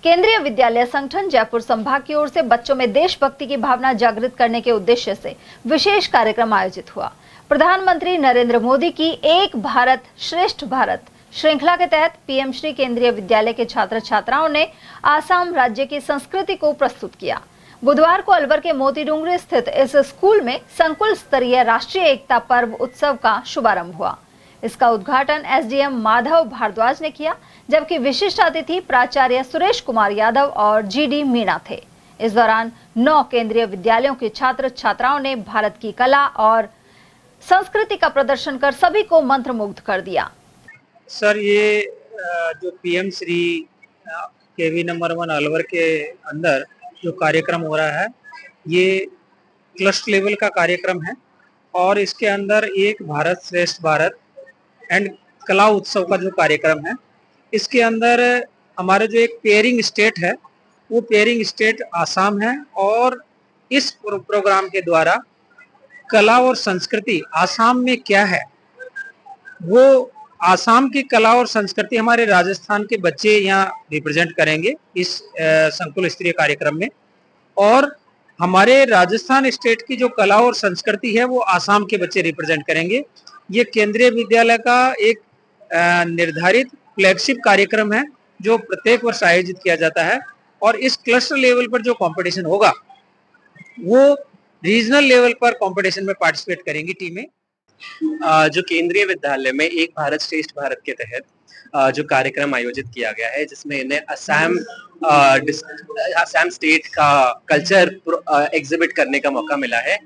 केंद्रीय विद्यालय संगठन जयपुर संभाग की ओर से बच्चों में देशभक्ति की भावना जागृत करने के उद्देश्य से विशेष कार्यक्रम आयोजित हुआ। प्रधानमंत्री नरेंद्र मोदी की एक भारत श्रेष्ठ भारत श्रृंखला के तहत पीएम श्री केंद्रीय विद्यालय के छात्र छात्राओं ने आसाम राज्य की संस्कृति को प्रस्तुत किया। बुधवार को अलवर के मोतीडूंगरी स्थित इस स्कूल में संकुल स्तरीय राष्ट्रीय एकता पर्व उत्सव का शुभारंभ हुआ। इसका उद्घाटन एसडीएम माधव भारद्वाज ने किया, जबकि विशिष्ट अतिथि प्राचार्य सुरेश कुमार यादव और जीडी मीणा थे। इस दौरान 9 केंद्रीय विद्यालयों के छात्र छात्राओं ने भारत की कला और संस्कृति का प्रदर्शन कर सभी को मंत्रमुग्ध कर दिया। सर, ये जो पीएम श्री केवी नंबर 1 अलवर के अंदर जो कार्यक्रम हो रहा है, ये क्लस्टर लेवल का कार्यक्रम है और इसके अंदर एक भारत श्रेष्ठ भारत एंड कला उत्सव का जो कार्यक्रम है, इसके अंदर हमारे जो एक पेयरिंग स्टेट है, वो पेयरिंग स्टेट आसाम है और इस प्रोग्राम के द्वारा कला और संस्कृति आसाम में क्या है, वो आसाम की कला और संस्कृति हमारे राजस्थान के बच्चे यहाँ रिप्रेजेंट करेंगे इस संकुल स्तरीय कार्यक्रम में, और हमारे राजस्थान स्टेट की जो कला और संस्कृति है वो आसाम के बच्चे रिप्रेजेंट करेंगे। ये केंद्रीय विद्यालय का एक निर्धारित फ्लैगशिप कार्यक्रम है जो प्रत्येक वर्ष आयोजित किया जाता है और इस क्लस्टर लेवल पर जो कंपटीशन होगा वो रीजनल लेवल पर कंपटीशन में पार्टिसिपेट करेंगी टीमें। जो केंद्रीय विद्यालय में एक भारत श्रेष्ठ भारत के तहत जो कार्यक्रम आयोजित किया गया है, जिसमें इन्हें असम स्टेट का कल्चर एग्जिबिट करने का मौका मिला है,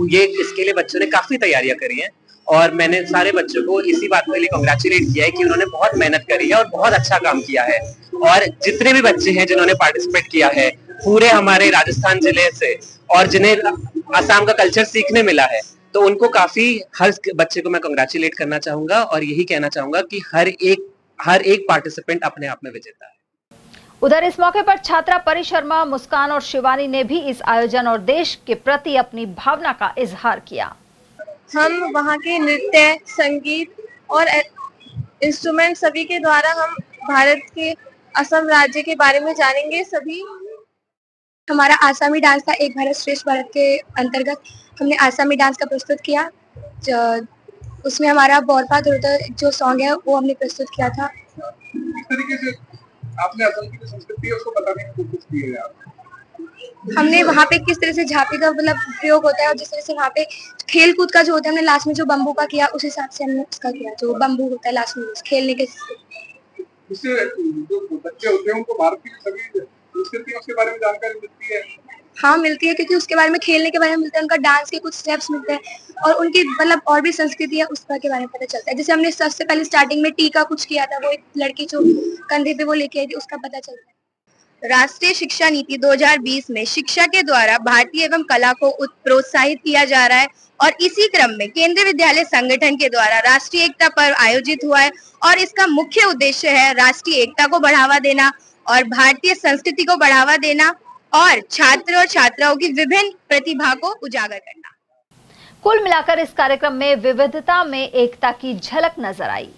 ये इसके लिए बच्चों ने काफी तैयारियां करी हैं और मैंने सारे बच्चों को इसी बात के लिए कांग्रेचुलेट किया है कि उन्होंने बहुत मेहनत करी है और बहुत अच्छा काम किया है। और जितने भी बच्चे हैं जिन्होंने पार्टिसिपेट किया है पूरे हमारे राजस्थान जिले से और जिन्हें असम का कल्चर सीखने मिला है, तो उनको काफी हर बच्चे को मैं कांग्रेचुलेट करना चाहूंगा और यही कहना चाहूंगा कि हर एक पार्टिसिपेंट अपने आप में विजेता है। उधर इस मौके पर छात्रा परी शर्मा, मुस्कान और शिवानी ने भी इस आयोजन और देश के प्रति अपनी भावना का इजहार किया। हम वहाँ के नृत्य, संगीत और इंस्ट्रूमेंट सभी के द्वारा हम भारत के असम राज्य के बारे में जानेंगे। सभी हमारा आसामी डांस था, एक भारत श्रेष्ठ भारत के अंतर्गत हमने आसामी डांस का प्रस्तुत किया। उसमें हमारा बोरपा दुर्दा जो सॉन्ग है वो हमने प्रस्तुत किया था। किस तरीके से आपने असम की संस्कृति है उसको बताने की कोशिश की है आप? हमने वहाँ पे किस तरह से झांपी का मतलब प्रयोग होता है और जिस तरह से वहाँ पे खेल कूद का जो होता है, हमने लास्ट में जो बम्बू का किया उस हिसाब से हमने उसका किया, जो बम्बू होता है लास्ट में खेलने के। इससे जो बच्चे होते हैं उनको भारत की सभी संस्कृतियों के बारे में जानकारी मिलती है। हाँ, मिलती है, क्योंकि उसके बारे में खेलने के बारे में मिलता है, उनका डांस के कुछ स्टेप्स मिलते हैं और उनकी मतलब और भी संस्कृति है उसका के बारे में पता चलता है। जैसे हमने सबसे पहले स्टार्टिंग में टी का कुछ किया था, वो एक लड़की जो कंधे पे वो लेके आई थी, उसका पता चलता है। राष्ट्रीय शिक्षा नीति 2020 में शिक्षा के द्वारा भारतीय एवं कला को प्रोत्साहित किया जा रहा है और इसी क्रम में केंद्रीय विद्यालय संगठन के द्वारा राष्ट्रीय एकता पर्व आयोजित हुआ है और इसका मुख्य उद्देश्य है राष्ट्रीय एकता को बढ़ावा देना और भारतीय संस्कृति को बढ़ावा देना और छात्र और छात्राओं की विभिन्न प्रतिभा को उजागर करना। कुल मिलाकर इस कार्यक्रम में विविधता में एकता की झलक नजर आई।